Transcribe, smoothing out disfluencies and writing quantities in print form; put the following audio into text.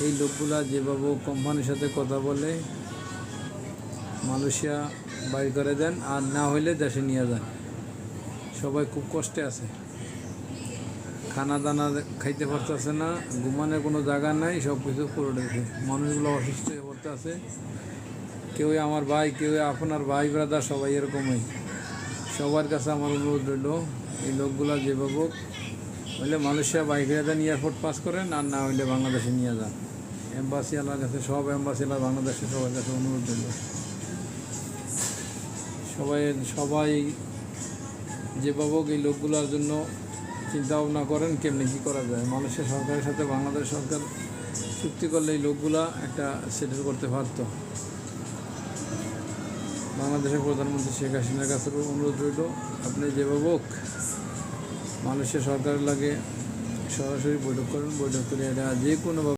এই লোকগুলা যেভাবে কোম্পানির সাথে কথা বলে মালয়েশিয়া বাইর করে দেন, আর না হইলে দেশে নিয়ে যান। সবাই খুব কষ্টে আছে, খানা দানা খাইতে পারতেছে না, ঘুমানোর কোনো জায়গা নাই, সব কিছু করে রয়েছে। মানুষগুলো অসুস্থ হয়ে পড়তে আছে। কেউ আমার ভাই, কেউ আপনার ভাই ব্রাদার, সবাই এরকমই। সবার কাছে আমার অনুরোধ রইল, এই লোকগুলা যেভাবে হইলে মালয়েশিয়া বাইরে দেন, এয়ারপোর্ট পাস করেন, আর না হইলে বাংলাদেশে নিয়ে যান। এম্বাসি আলার কাছে, সব এম্বাসি আলার বাংলাদেশে সবার কাছে অনুরোধ রইল। সবাই যেভাবে এই লোকগুলোর জন্য চিন্তা ভাবনা করেন কেমনি কী করা যায়। মালয়েশিয়া সরকারের সাথে বাংলাদেশ সরকার চুক্তি করলে এই লোকগুলা একটা সেটেল করতে পারত। বাংলাদেশের প্রধানমন্ত্রী শেখ হাসিনার কাছে অনুরোধ রইল, আপনি যেভাবে মালয়েশিয়া সরকারের লাগে সরাসরি বৈঠক করেন, বৈঠক করে এটা যে কোনোভাবে